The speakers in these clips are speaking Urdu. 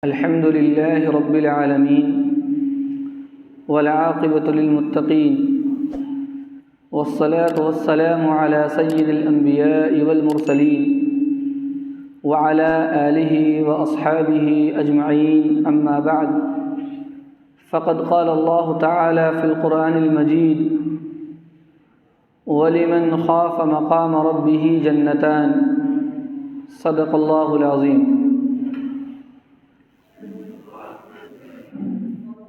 الحمد لله رب العالمين والعاقبة للمتقين والصلاة والسلام على سيد الأنبياء والمرسلين وعلى آله وأصحابه أجمعين أما بعد فقد قال الله تعالى في القرآن المجيد ولمن خاف مقام ربه جنتان صدق الله العظيم۔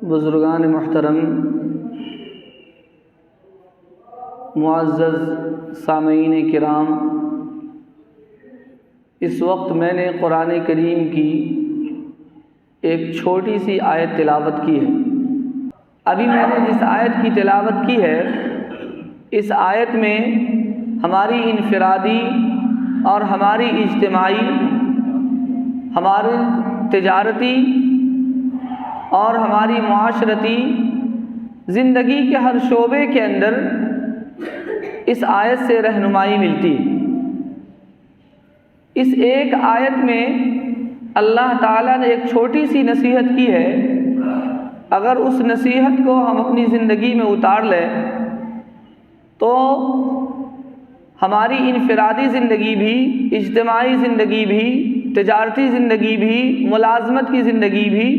بزرگان محترم، معزز سامعین کرام، اس وقت میں نے قرآن کریم کی ایک چھوٹی سی آیت تلاوت کی ہے۔ ابھی میں نے جس آیت کی تلاوت کی ہے، اس آیت میں ہماری انفرادی اور ہماری اجتماعی، ہماری تجارتی اور ہماری معاشرتی زندگی کے ہر شعبے کے اندر اس آیت سے رہنمائی ملتی ہے۔ اس ایک آیت میں اللہ تعالیٰ نے ایک چھوٹی سی نصیحت کی ہے۔ اگر اس نصیحت کو ہم اپنی زندگی میں اتار لیں تو ہماری انفرادی زندگی بھی، اجتماعی زندگی بھی، تجارتی زندگی بھی، ملازمت کی زندگی بھی،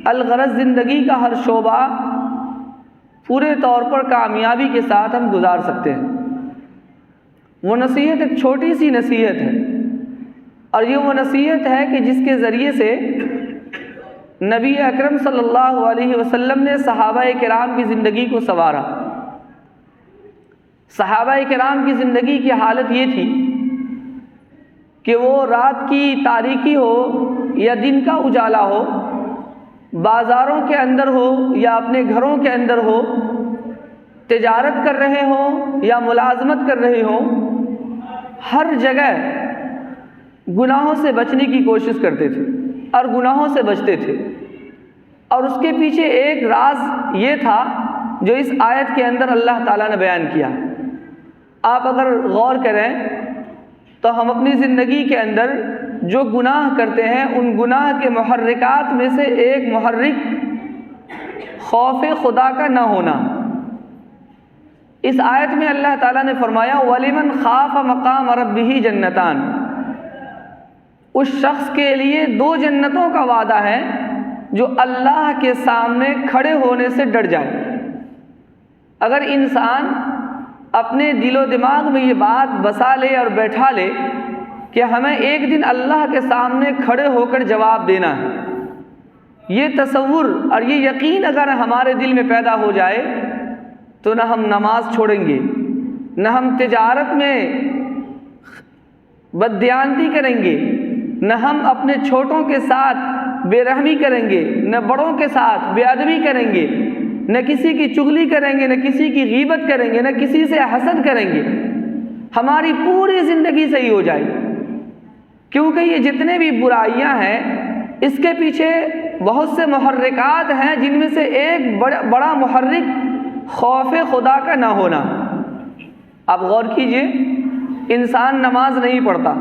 الغرض زندگی کا ہر شعبہ پورے طور پر کامیابی کے ساتھ ہم گزار سکتے ہیں۔ وہ نصیحت ایک چھوٹی سی نصیحت ہے، اور یہ وہ نصیحت ہے کہ جس کے ذریعے سے نبی اکرم صلی اللہ علیہ وسلم نے صحابہ کرام کی زندگی کو سنوارا۔ صحابہ کرام کی زندگی کی حالت یہ تھی کہ وہ رات کی تاریکی ہو یا دن کا اجالا ہو، بازاروں کے اندر ہو یا اپنے گھروں کے اندر ہو، تجارت کر رہے ہوں یا ملازمت کر رہے ہوں، ہر جگہ گناہوں سے بچنے کی کوشش کرتے تھے اور گناہوں سے بچتے تھے۔ اور اس کے پیچھے ایک راز یہ تھا جو اس آیت کے اندر اللہ تعالیٰ نے بیان کیا۔ آپ اگر غور کریں تو ہم اپنی زندگی کے اندر جو گناہ کرتے ہیں، ان گناہ کے محرکات میں سے ایک محرک خوف خدا کا نہ ہونا۔ اس آیت میں اللہ تعالیٰ نے فرمایا وَلِمَنْ خَافَ مَقَامَ رَبِّهِ جَنَّتَانِ، اس شخص کے لیے دو جنتوں کا وعدہ ہے جو اللہ کے سامنے کھڑے ہونے سے ڈر جائے۔ اگر انسان اپنے دل و دماغ میں یہ بات بسا لے اور بیٹھا لے کہ ہمیں ایک دن اللہ کے سامنے کھڑے ہو کر جواب دینا ہے، یہ تصور اور یہ یقین اگر ہمارے دل میں پیدا ہو جائے تو نہ ہم نماز چھوڑیں گے، نہ ہم تجارت میں بددیانتی کریں گے، نہ ہم اپنے چھوٹوں کے ساتھ بے رحمی کریں گے، نہ بڑوں کے ساتھ بے ادبی کریں گے، نہ کسی کی چغلی کریں گے، نہ کسی کی غیبت کریں گے، نہ کسی سے حسد کریں گے۔ ہماری پوری زندگی صحیح ہو جائے گی، کیونکہ یہ جتنے بھی برائیاں ہیں اس کے پیچھے بہت سے محرکات ہیں، جن میں سے ایک بڑا محرک خوف خدا کا نہ ہونا۔ آپ غور کیجئے، انسان نماز نہیں پڑھتا،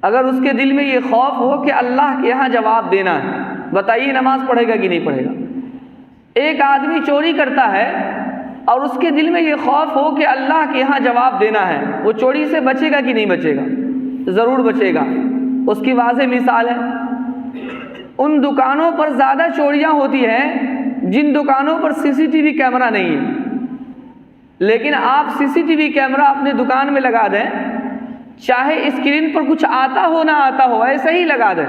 اگر اس کے دل میں یہ خوف ہو کہ اللہ کے یہاں جواب دینا ہے، بتائیے نماز پڑھے گا کہ نہیں پڑھے گا؟ ایک آدمی چوری کرتا ہے اور اس کے دل میں یہ خوف ہو کہ اللہ کے یہاں جواب دینا ہے، وہ چوری سے بچے گا کہ نہیں بچے گا؟ ضرور بچے گا۔ اس کی واضح مثال ہے، ان دکانوں پر زیادہ چوریاں ہوتی ہیں جن دکانوں پر سی سی ٹی وی کیمرہ نہیں ہے۔ لیکن آپ سی سی ٹی وی کیمرہ اپنے دکان میں لگا دیں، چاہے اسکرین پر کچھ آتا ہو نہ آتا ہو، ایسے ہی لگا دیں،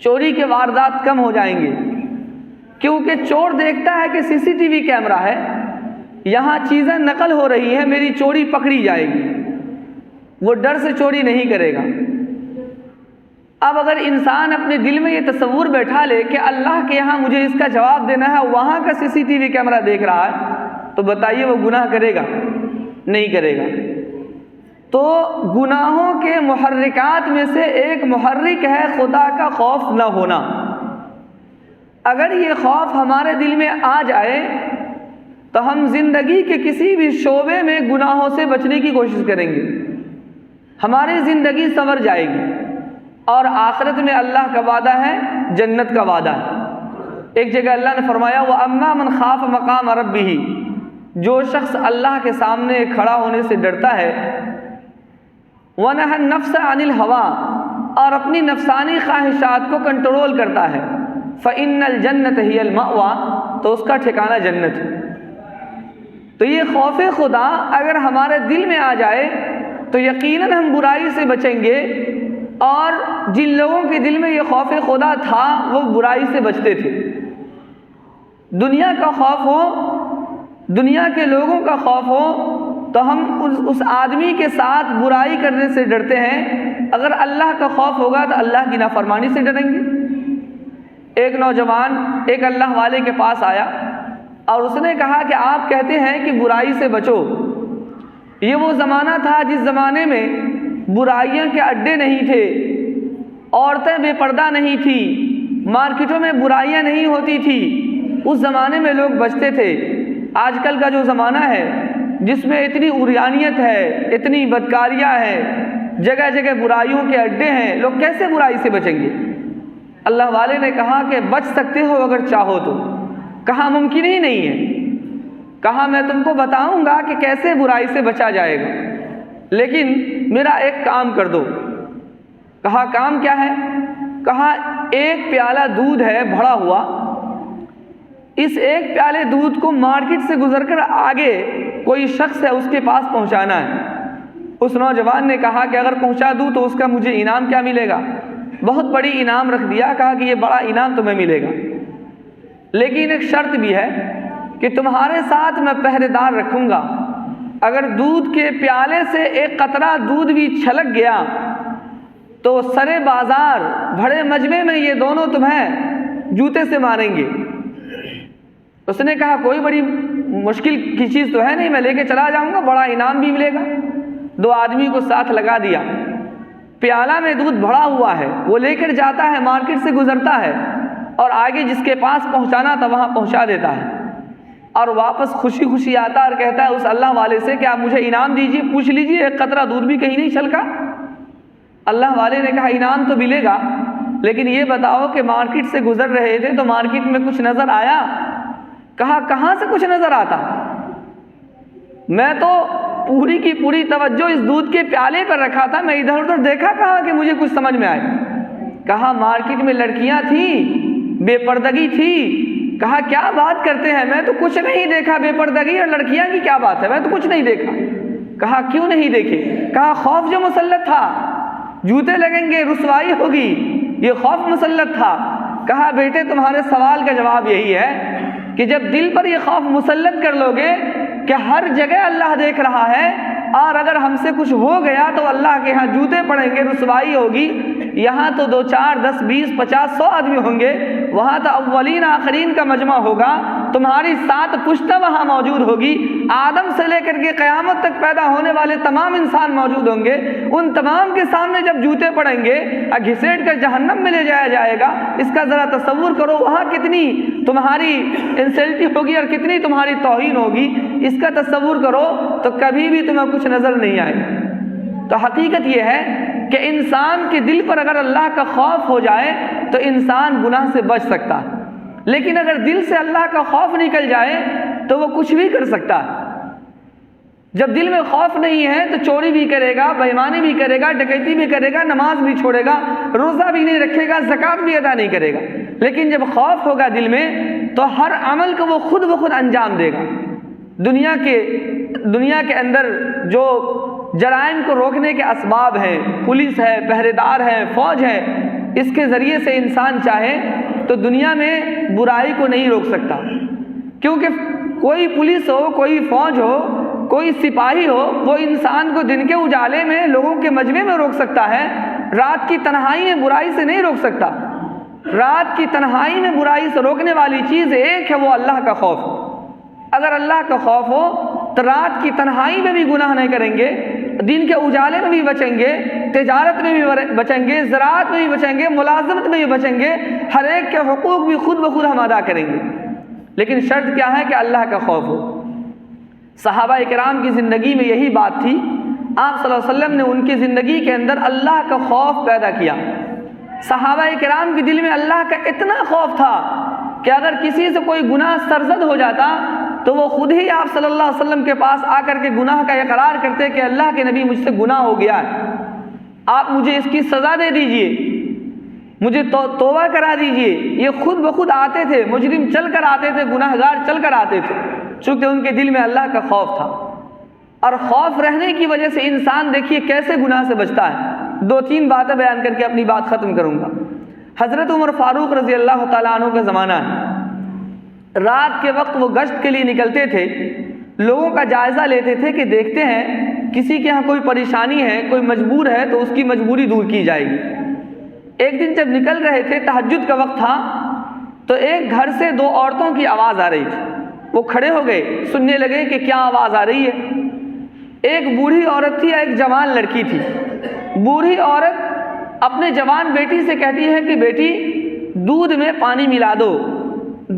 چوری کے واردات کم ہو جائیں گے، کیونکہ چور دیکھتا ہے کہ سی سی ٹی وی کیمرہ ہے، یہاں چیزیں نقل ہو رہی ہیں، میری چوری پکڑی جائے گی، وہ ڈر سے چوری نہیں کرے گا۔ اب اگر انسان اپنے دل میں یہ تصور بیٹھا لے کہ اللہ کے یہاں مجھے اس کا جواب دینا ہے، وہاں کا سی سی ٹی وی کیمرہ دیکھ رہا ہے، تو بتائیے وہ گناہ کرے گا؟ نہیں کرے گا۔ تو گناہوں کے محرکات میں سے ایک محرک ہے خدا کا خوف نہ ہونا۔ اگر یہ خوف ہمارے دل میں آ جائے تو ہم زندگی کے کسی بھی شعبے میں گناہوں سے بچنے کی کوشش کریں گے، ہماری زندگی سنور جائے گی اور آخرت میں اللہ کا وعدہ ہے، جنت کا وعدہ ہے۔ ایک جگہ اللہ نے فرمایا وَأَمَّا مَنْ خَافَ مَقَامَ رَبِّهِ، جو شخص اللہ کے سامنے کھڑا ہونے سے ڈرتا ہے، وَنَهَى النَّفْسَ عَنِ الْهَوَىٰ، اور اپنی نفسانی خواہشات کو کنٹرول کرتا ہے، فَإِنَّ الْجَنَّةَ هِيَ الْمَأْوَىٰ، تو اس کا ٹھکانہ جنت ہے۔ تو یہ خوف خدا اگر ہمارے دل میں آ جائے تو یقیناً ہم برائی سے بچیں گے، اور جن لوگوں کے دل میں یہ خوف خدا تھا وہ برائی سے بچتے تھے۔ دنیا کا خوف ہو، دنیا کے لوگوں کا خوف ہو تو ہم اس آدمی کے ساتھ برائی کرنے سے ڈرتے ہیں، اگر اللہ کا خوف ہوگا تو اللہ کی نافرمانی سے ڈریں گے۔ ایک نوجوان ایک اللہ والے کے پاس آیا اور اس نے کہا کہ آپ کہتے ہیں کہ برائی سے بچو۔ یہ وہ زمانہ تھا جس زمانے میں برائیاں کے اڈے نہیں تھے، عورتیں بے پردہ نہیں تھیں، مارکیٹوں میں برائیاں نہیں ہوتی تھی، اس زمانے میں لوگ بچتے تھے۔ آج کل کا جو زمانہ ہے جس میں اتنی عریانیت ہے، اتنی بدکاریاں ہیں، جگہ جگہ برائیوں کے اڈے ہیں، لوگ کیسے برائی سے بچیں گے؟ اللہ والے نے کہا کہ بچ سکتے ہو اگر چاہو تو۔ کہا ممکن ہی نہیں ہے۔ کہا میں تم کو بتاؤں گا کہ کیسے برائی سے بچا جائے گا، لیکن میرا ایک کام کر دو۔ کہا کام کیا ہے؟ کہا ایک پیالہ دودھ ہے بھرا ہوا، اس ایک پیالے دودھ کو مارکیٹ سے گزر کر آگے کوئی شخص ہے اس کے پاس پہنچانا ہے۔ اس نوجوان نے کہا کہ اگر پہنچا دوں تو اس کا مجھے انعام کیا ملے گا؟ بہت بڑی انعام رکھ دیا، کہا کہ یہ بڑا انعام تمہیں ملے گا، لیکن ایک شرط بھی ہے کہ تمہارے ساتھ میں پہرے دار رکھوں گا، اگر دودھ کے پیالے سے ایک قطرہ دودھ بھی چھلک گیا تو سرے بازار بڑے مجمع میں یہ دونوں تمہیں جوتے سے ماریں گے۔ اس نے کہا کوئی بڑی مشکل کی چیز تو ہے نہیں، میں لے کے چلا جاؤں گا، بڑا انعام بھی ملے گا۔ دو آدمی کو ساتھ لگا دیا، پیالہ میں دودھ بھرا ہوا ہے، وہ لے کر جاتا ہے، مارکیٹ سے گزرتا ہے اور آگے جس کے پاس پہنچانا تھا وہاں پہنچا دیتا ہے، اور واپس خوشی خوشی آتا اور کہتا ہے اس اللہ والے سے کہ آپ مجھے انعام دیجیے، پوچھ لیجیے ایک قطرہ دودھ بھی کہیں نہیں چھلکا۔ اللہ والے نے کہا انعام تو ملے گا، لیکن یہ بتاؤ کہ مارکیٹ سے گزر رہے تھے تو مارکیٹ میں کچھ نظر آیا؟ کہا کہاں سے کچھ نظر آتا، میں تو پوری کی پوری توجہ اس دودھ کے پیالے پر رکھا تھا، میں ادھر ادھر دیکھا کہاں کہ مجھے کچھ سمجھ میں آئے۔ کہا مارکیٹ میں لڑکیاں تھیں، بے پردگی تھی۔ کہا کیا بات کرتے ہیں، میں تو کچھ نہیں دیکھا، بے پردگی اور لڑکیاں کی کیا بات ہے، میں تو کچھ نہیں دیکھا۔ کہا کیوں نہیں دیکھے؟ کہا خوف جو مسلط تھا، جوتے لگیں گے، رسوائی ہوگی، یہ خوف مسلط تھا۔ کہا بیٹے تمہارے سوال کا جواب یہی ہے کہ جب دل پر یہ خوف مسلط کر لو گے کہ ہر جگہ اللہ دیکھ رہا ہے، اور اگر ہم سے کچھ ہو گیا تو اللہ کے ہاں جوتے پڑیں گے، رسوائی ہوگی، یہاں تو 2 4 10 20 50 100 آدمی ہوں گے، وہاں تو اولین آخرین کا مجمع ہوگا، تمہاری 7 پشتہ وہاں موجود ہوگی، آدم سے لے کر کے قیامت تک پیدا ہونے والے تمام انسان موجود ہوں گے، ان تمام کے سامنے جب جوتے پڑیں گے اور گھسیٹ کر جہنم میں لے جایا جائے گا، اس کا ذرا تصور کرو وہاں کتنی تمہاری انسلٹی ہوگی اور کتنی تمہاری توہین ہوگی، اس کا تصور کرو تو کبھی بھی تمہیں کچھ نظر نہیں آئے گا۔ تو حقیقت یہ ہے کہ انسان کے دل پر اگر اللہ کا خوف ہو جائے تو انسان گناہ سے بچ سکتا ہے، لیکن اگر دل سے اللہ کا خوف نکل جائے تو وہ کچھ بھی کر سکتا ہے۔ جب دل میں خوف نہیں ہے تو چوری بھی کرے گا، بے ایمانی بھی کرے گا، ڈکیتی بھی کرے گا، نماز بھی چھوڑے گا، روزہ بھی نہیں رکھے گا، زکوٰۃ بھی ادا نہیں کرے گا۔ لیکن جب خوف ہوگا دل میں تو ہر عمل کو وہ خود بخود انجام دے گا۔ دنیا کے اندر جو جرائم کو روکنے کے اسباب ہیں، پولیس ہے، پہرے دار ہے، فوج ہے، اس کے ذریعے سے انسان چاہے تو دنیا میں برائی کو نہیں روک سکتا، کیونکہ کوئی پولیس ہو، کوئی فوج ہو، کوئی سپاہی ہو، وہ انسان کو دن کے اجالے میں لوگوں کے مجمع میں روک سکتا ہے، رات کی تنہائی میں برائی سے نہیں روک سکتا۔ رات کی تنہائی میں برائی سے روکنے والی چیز ایک ہے، وہ اللہ کا خوف۔ اگر اللہ کا خوف ہو تو رات کی تنہائی میں بھی گناہ نہیں کریں گے، دن کے اجالے میں بھی بچیں گے، تجارت میں بھی بچیں گے، زراعت میں بھی بچیں گے، ملازمت میں بھی بچیں گے، ہر ایک کے حقوق بھی خود بخود ہم ادا کریں گے۔ لیکن شرط کیا ہے کہ اللہ کا خوف ہو۔ صحابہ کرام کی زندگی میں یہی بات تھی، آپ صلی اللہ علیہ وسلم نے ان کی زندگی کے اندر اللہ کا خوف پیدا کیا۔ صحابہ کرام کے دل میں اللہ کا اتنا خوف تھا کہ اگر کسی سے کوئی گناہ سرزد ہو جاتا تو وہ خود ہی آپ صلی اللہ علیہ وسلم کے پاس آ کر کے گناہ کا اقرار کرتے کہ اللہ کے نبی مجھ سے گناہ ہو گیا ہے، آپ مجھے اس کی سزا دے دیجئے، مجھے توبہ کرا دیجئے۔ یہ خود بخود آتے تھے، مجرم چل کر آتے تھے، گناہ گار چل کر آتے تھے، چونکہ ان کے دل میں اللہ کا خوف تھا۔ اور خوف رہنے کی وجہ سے انسان دیکھیے کیسے گناہ سے بچتا ہے۔ 2-3 باتیں بیان کر کے اپنی بات ختم کروں گا۔ حضرت عمر فاروق رضی اللہ تعالیٰ عنہ کا زمانہ ہے، رات کے وقت وہ گشت کے لیے نکلتے تھے، لوگوں کا جائزہ لیتے تھے کہ دیکھتے ہیں کسی کے ہاں کوئی پریشانی ہے، کوئی مجبور ہے تو اس کی مجبوری دور کی جائے گی۔ ایک دن جب نکل رہے تھے، تہجد کا وقت تھا، تو ایک گھر سے 2 عورتوں کی آواز آ رہی تھی۔ وہ کھڑے ہو گئے، سننے لگے کہ کیا آواز آ رہی ہے۔ ایک بوڑھی عورت تھی، ایک جوان لڑکی تھی۔ بوڑھی عورت اپنے جوان بیٹی سے کہتی ہے کہ بیٹی دودھ میں پانی ملا دو،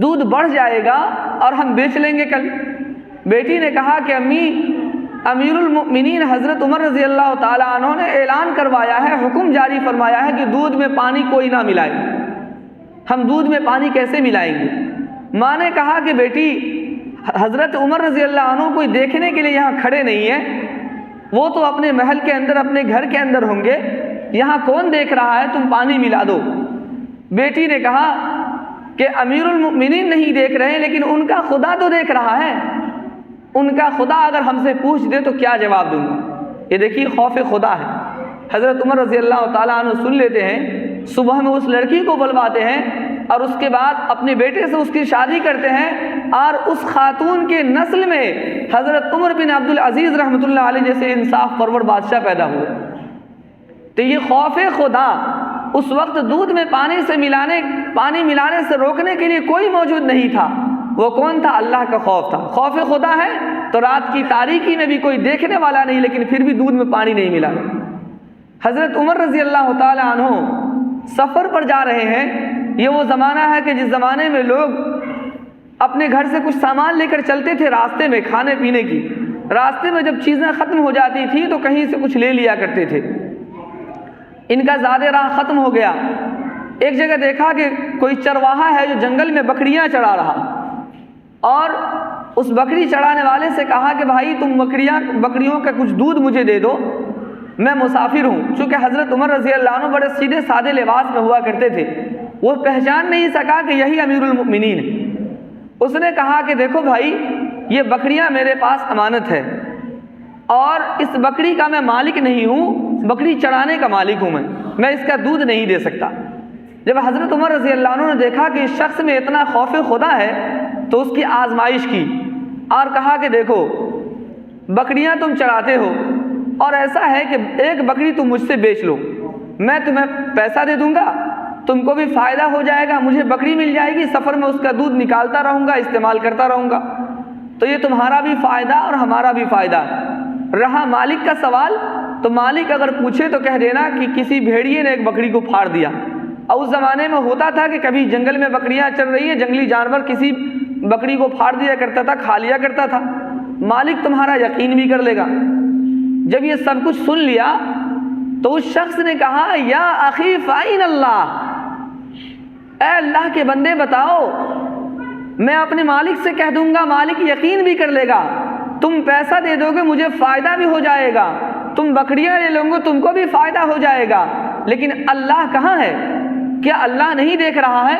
دودھ بڑھ جائے گا اور ہم بیچ لیں گے کل۔ بیٹی نے کہا کہ امی، امیر المؤمنین حضرت عمر رضی اللہ تعالیٰ عنہ نے اعلان کروایا ہے، حکم جاری فرمایا ہے کہ دودھ میں پانی کوئی نہ ملائے، ہم دودھ میں پانی کیسے ملائیں گے؟ ماں نے کہا کہ بیٹی حضرت عمر رضی اللہ عنہ کوئی دیکھنے کے لیے یہاں کھڑے نہیں ہیں، وہ تو اپنے محل کے اندر اپنے گھر کے اندر ہوں گے، یہاں کون دیکھ رہا ہے، تم پانی ملا دو۔ بیٹی نے کہا کہ امیر المؤمنین نہیں دیکھ رہے لیکن ان کا خدا تو دیکھ رہا ہے، ان کا خدا اگر ہم سے پوچھ دے تو کیا جواب دوں گا؟ یہ دیکھیے خوف خدا ہے۔ حضرت عمر رضی اللہ تعالیٰ عنہ سن لیتے ہیں، صبح میں اس لڑکی کو بلواتے ہیں اور اس کے بعد اپنے بیٹے سے اس کی شادی کرتے ہیں، اور اس خاتون کے نسل میں حضرت عمر بن عبد العزیز رحمۃ اللہ علیہ جیسے انصاف پرور بادشاہ پیدا ہوئے۔ تو یہ خوف خدا اس وقت دودھ میں پانی ملانے سے روکنے کے لیے کوئی موجود نہیں تھا۔ وہ کون تھا؟ اللہ کا خوف تھا۔ خوف خدا ہے تو رات کی تاریکی میں بھی کوئی دیکھنے والا نہیں، لیکن پھر بھی دودھ میں پانی نہیں ملا۔ حضرت عمر رضی اللہ تعالی عنہ سفر پر جا رہے ہیں۔ یہ وہ زمانہ ہے کہ جس زمانے میں لوگ اپنے گھر سے کچھ سامان لے کر چلتے تھے راستے میں کھانے پینے کی، راستے میں جب چیزیں ختم ہو جاتی تھی تو کہیں سے کچھ لے لیا کرتے تھے۔ ان کا زیادہ راہ ختم ہو گیا، ایک جگہ دیکھا کہ کوئی چرواہا ہے جو جنگل میں بکریاں چڑھا رہا، اور اس بکری چڑھانے والے سے کہا کہ بھائی تم بکریوں کا کچھ دودھ مجھے دے دو، میں مسافر ہوں۔ چونکہ حضرت عمر رضی اللہ عنہ بڑے سیدھے سادے لباس میں ہوا کرتے تھے، وہ پہچان نہیں سکا کہ یہی امیر المؤمنین ہے۔ اس نے کہا کہ دیکھو بھائی، یہ بکریاں میرے پاس امانت ہے، اور اس بکری کا میں مالک نہیں ہوں، بکری چڑھانے کا مالک ہوں، میں اس کا دودھ نہیں دے سکتا۔ جب حضرت عمر رضی اللہ عنہ نے دیکھا کہ اس شخص میں اتنا خوف خدا ہے تو اس کی آزمائش کی اور کہا کہ دیکھو بکریاں تم چڑھاتے ہو، اور ایسا ہے کہ ایک بکری تم مجھ سے بیچ لو، میں تمہیں پیسہ دے دوں گا، تم کو بھی فائدہ ہو جائے گا، مجھے بکری مل جائے گی، سفر میں اس کا دودھ نکالتا رہوں گا، استعمال کرتا رہوں گا، تو یہ تمہارا بھی فائدہ اور ہمارا بھی فائدہ۔ رہا مالک کا سوال، تو مالک اگر پوچھے تو کہہ دینا کہ کسی بھیڑیے نے ایک بکری کو پھاڑ دیا۔ اور اس زمانے میں ہوتا تھا کہ کبھی جنگل میں بکریاں چل رہی ہیں، جنگلی جانور کسی بکری کو پھاڑ دیا کرتا تھا، کھا لیا کرتا تھا، مالک تمہارا یقین بھی کر لے گا۔ جب یہ سب کچھ سن لیا تو اس شخص نے کہا یا اخی فائن اللہ، اے اللہ کے بندے بتاؤ، میں اپنے مالک سے کہہ دوں گا، مالک یقین بھی کر لے گا، تم پیسہ دے دو گے مجھے فائدہ بھی ہو جائے گا، تم بکریاں لے لو گے تم کو بھی فائدہ ہو جائے گا، لیکن اللہ کہاں ہے؟ کیا اللہ نہیں دیکھ رہا ہے؟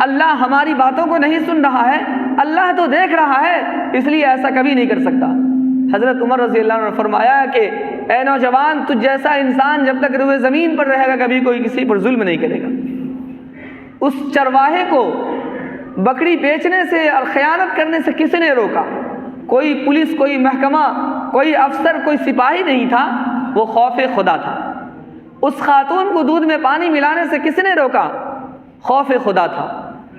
اللہ ہماری باتوں کو نہیں سن رہا ہے؟ اللہ تو دیکھ رہا ہے، اس لیے ایسا کبھی نہیں کر سکتا۔ حضرت عمر رضی اللہ عنہ نے فرمایا کہ اے نوجوان، تجھ جیسا انسان جب تک روئے زمین پر رہے گا کبھی کوئی کسی پر ظلم نہیں کرے گا۔ اس چرواہے کو بکری بیچنے سے اور خیانت کرنے سے کس نے روکا؟ کوئی پولیس، کوئی محکمہ، کوئی افسر، کوئی سپاہی نہیں تھا، وہ خوف خدا تھا۔ اس خاتون کو دودھ میں پانی ملانے سے کس نے روکا؟ خوف خدا تھا۔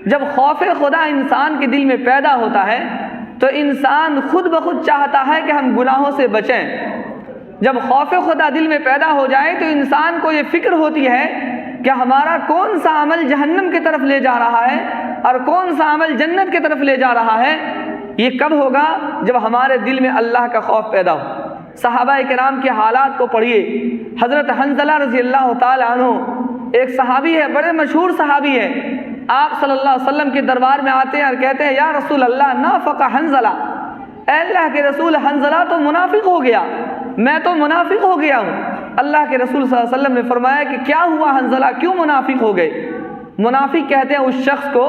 جب خوف خدا انسان کے دل میں پیدا ہوتا ہے تو انسان خود بخود چاہتا ہے کہ ہم گناہوں سے بچیں۔ جب خوف خدا دل میں پیدا ہو جائے تو انسان کو یہ فکر ہوتی ہے کہ ہمارا کون سا عمل جہنم کی طرف لے جا رہا ہے اور کون سا عمل جنت کی طرف لے جا رہا ہے۔ یہ کب ہوگا؟ جب ہمارے دل میں اللہ کا خوف پیدا ہو۔ صحابہ کرام کے حالات کو پڑھیے۔ حضرت حنظلہ رضی اللہ تعالی عنہ ایک صحابی ہے، بڑے مشہور صحابی ہے، آپ صلی اللہ علیہ وسلم کے دربار میں آتے ہیں اور کہتے ہیں یا رسول اللہ نافق حنظلہ، اے اللہ کے رسول حنظلہ تو منافق ہو گیا، میں تو منافق ہو گیا ہوں۔ اللہ کے رسول صلی اللہ علیہ وسلم نے فرمایا کہ کیا ہوا حنظلہ، کیوں منافق ہو گئے؟ منافق کہتے ہیں اس شخص کو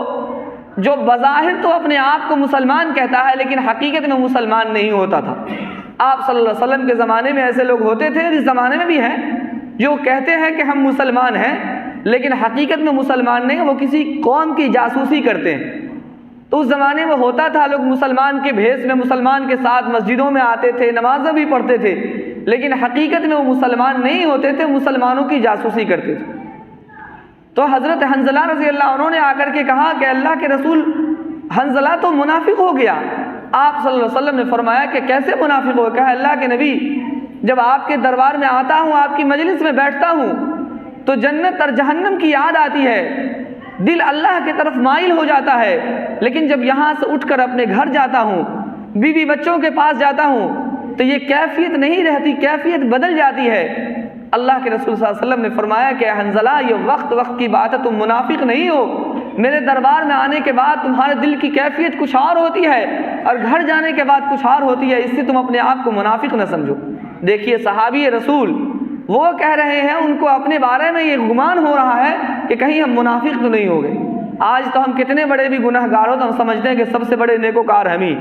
جو بظاہر تو اپنے آپ کو مسلمان کہتا ہے لیکن حقیقت میں مسلمان نہیں ہوتا تھا۔ آپ صلی اللہ علیہ وسلم کے زمانے میں ایسے لوگ ہوتے تھے، اس زمانے میں بھی ہیں، جو کہتے ہیں کہ ہم مسلمان ہیں لیکن حقیقت میں مسلمان نہیں، وہ کسی قوم کی جاسوسی کرتے ہیں۔ تو اس زمانے میں ہوتا تھا، لوگ مسلمان کے بھیس میں مسلمان کے ساتھ مسجدوں میں آتے تھے، نمازیں بھی پڑھتے تھے، لیکن حقیقت میں وہ مسلمان نہیں ہوتے تھے، مسلمانوں کی جاسوسی کرتے تھے۔ تو حضرت حنظلہ رضی اللہ عنہ نے آ کر کے کہا کہ اللہ کے رسول حنظلہ تو منافق ہو گیا۔ آپ صلی اللہ علیہ وسلم نے فرمایا کہ کیسے منافق ہو؟ کہا اللہ کے نبی جب آپ کے دربار میں آتا ہوں، آپ کی مجلس میں بیٹھتا ہوں تو جنت اور جہنم کی یاد آتی ہے، دل اللہ کی طرف مائل ہو جاتا ہے، لیکن جب یہاں سے اٹھ کر اپنے گھر جاتا ہوں، بیوی بچوں کے پاس جاتا ہوں تو یہ کیفیت نہیں رہتی، کیفیت بدل جاتی ہے۔ اللہ کے رسول صلی اللہ علیہ وسلم نے فرمایا کہ حنظلہ یہ وقت کی بات ہے، تم منافق نہیں ہو، میرے دربار میں آنے کے بعد تمہارے دل کی کیفیت کچھ اور ہوتی ہے اور گھر جانے کے بعد کچھ اور ہوتی ہے، اس سے تم اپنے آپ کو منافق نہ سمجھو۔ دیکھیے صحابی رسول وہ کہہ رہے ہیں، ان کو اپنے بارے میں یہ گمان ہو رہا ہے کہ کہیں ہم منافق تو نہیں ہو گئے۔ آج تو ہم کتنے بڑے بھی گناہ گار ہو تو ہم سمجھتے ہیں کہ سب سے بڑے نیکوکار ہم ہی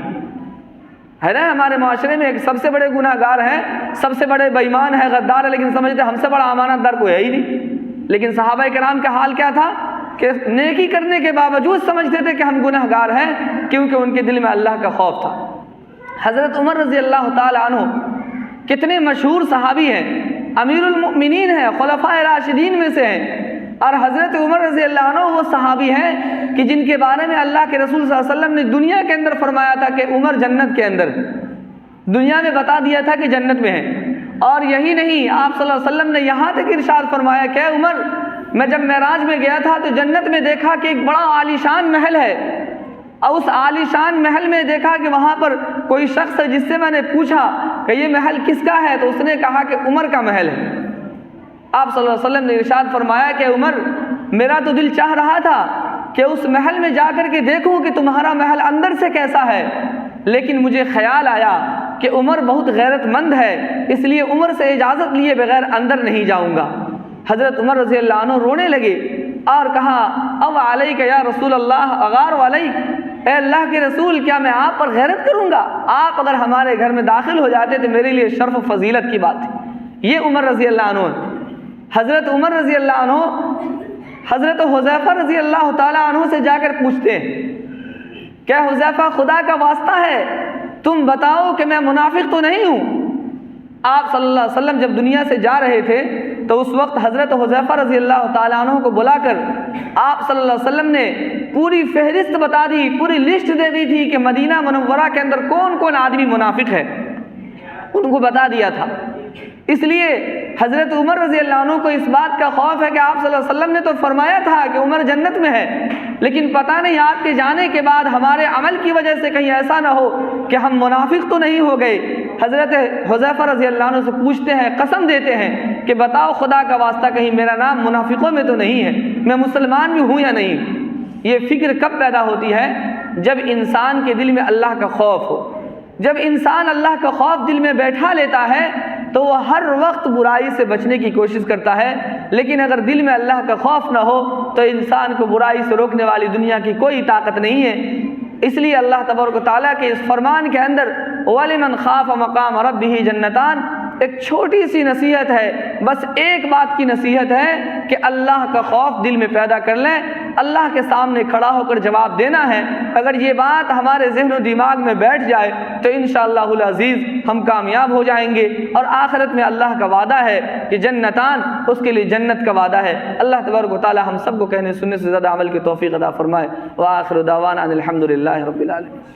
ہے نا، ہمارے معاشرے میں ایک سب سے بڑے گناہ گار ہیں، سب سے بڑے بے ایمان ہے، غدار ہے، لیکن سمجھتے ہم سے بڑا امانت دار کوئی ہے ہی نہیں۔ لیکن صحابہ کرام کا حال کیا تھا کہ نیکی کرنے کے باوجود سمجھتے تھے کہ ہم گناہ گار ہیں، کیونکہ ان کے دل میں اللہ کا خوف تھا۔ حضرت عمر رضی اللہ تعالی عنہ کتنے مشہور صحابی ہیں، امیر المؤمنین ہیں، خلفائے راشدین میں سے ہیں، اور حضرت عمر رضی اللہ عنہ وہ صحابی ہیں کہ جن کے بارے میں اللہ کے رسول صلی اللہ علیہ وسلم نے دنیا کے اندر فرمایا تھا کہ عمر جنت کے اندر، دنیا میں بتا دیا تھا کہ جنت میں ہیں۔ اور یہی نہیں، آپ صلی اللہ علیہ وسلم نے یہاں تک ارشاد فرمایا کہ عمر میں جب معراج میں گیا تھا تو جنت میں دیکھا کہ ایک بڑا عالیشان محل ہے، اور اس عالیشان محل میں دیکھا کہ وہاں پر کوئی شخص ہے جس سے میں نے پوچھا کہ یہ محل کس کا ہے، تو اس نے کہا کہ عمر کا محل ہے۔ آپ صلی اللہ علیہ وسلم نے ارشاد فرمایا کہ عمر میرا تو دل چاہ رہا تھا کہ اس محل میں جا کر کے دیکھوں کہ تمہارا محل اندر سے کیسا ہے، لیکن مجھے خیال آیا کہ عمر بہت غیرت مند ہے، اس لیے عمر سے اجازت لیے بغیر اندر نہیں جاؤں گا۔ حضرت عمر رضی اللہ عنہ رونے لگے اور کہا او علیک یا رسول اللہ اغار علیک، اے اللہ کے رسول کیا میں آپ پر غیرت کروں گا؟ آپ اگر ہمارے گھر میں داخل ہو جاتے تو میرے لیے شرف و فضیلت کی بات تھی۔ یہ عمر رضی اللہ عنہ، حضرت عمر رضی اللہ عنہ حضرت حذیفہ رضی اللہ تعالی عنہ سے جا کر پوچھتے ہیں کہ حذیفہ خدا کا واسطہ ہے تم بتاؤ کہ میں منافق تو نہیں ہوں۔ آپ صلی اللہ علیہ وسلم جب دنیا سے جا رہے تھے تو اس وقت حضرت حذیفہ رضی اللہ تعالی عنہ کو بلا کر آپ صلی اللہ علیہ وسلم نے پوری فہرست بتا دی، پوری لسٹ دے دی تھی کہ مدینہ منورہ کے اندر کون کون آدمی منافق ہے، ان کو بتا دیا تھا۔ اس لیے حضرت عمر رضی اللہ عنہ کو اس بات کا خوف ہے کہ آپ صلی اللہ علیہ وسلم نے تو فرمایا تھا کہ عمر جنت میں ہے، لیکن پتہ نہیں آپ کے جانے کے بعد ہمارے عمل کی وجہ سے کہیں ایسا نہ ہو کہ ہم منافق تو نہیں ہو گئے۔ حضرت حذیفہ رضی اللہ عنہ سے پوچھتے ہیں، قسم دیتے ہیں کہ بتاؤ خدا کا واسطہ کہیں میرا نام منافقوں میں تو نہیں ہے، میں مسلمان بھی ہوں یا نہیں۔ یہ فکر کب پیدا ہوتی ہے؟ جب انسان کے دل میں اللہ کا خوف ہو۔ جب انسان اللہ کا خوف دل میں بیٹھا لیتا ہے تو وہ ہر وقت برائی سے بچنے کی کوشش کرتا ہے، لیکن اگر دل میں اللہ کا خوف نہ ہو تو انسان کو برائی سے روکنے والی دنیا کی کوئی طاقت نہیں ہے۔ اس لیے اللہ تبارک و تعالیٰ کے اس فرمان کے اندر وَلِمَنْ خَافَ مَقَامَ رَبِّهِ جَنَّتَانِ ایک چھوٹی سی نصیحت ہے، بس ایک بات کی نصیحت ہے کہ اللہ کا خوف دل میں پیدا کر لیں، اللہ کے سامنے کھڑا ہو کر جواب دینا ہے۔ اگر یہ بات ہمارے ذہن و دماغ میں بیٹھ جائے تو انشاءاللہ العزیز ہم کامیاب ہو جائیں گے، اور آخرت میں اللہ کا وعدہ ہے کہ جنتان، اس کے لیے جنت کا وعدہ ہے۔ اللہ تبارک و تعالی ہم سب کو کہنے سننے سے زیادہ عمل کی توفیق عطا فرمائے۔ وآخر دعوانا ان الحمد للہ رب العالمین۔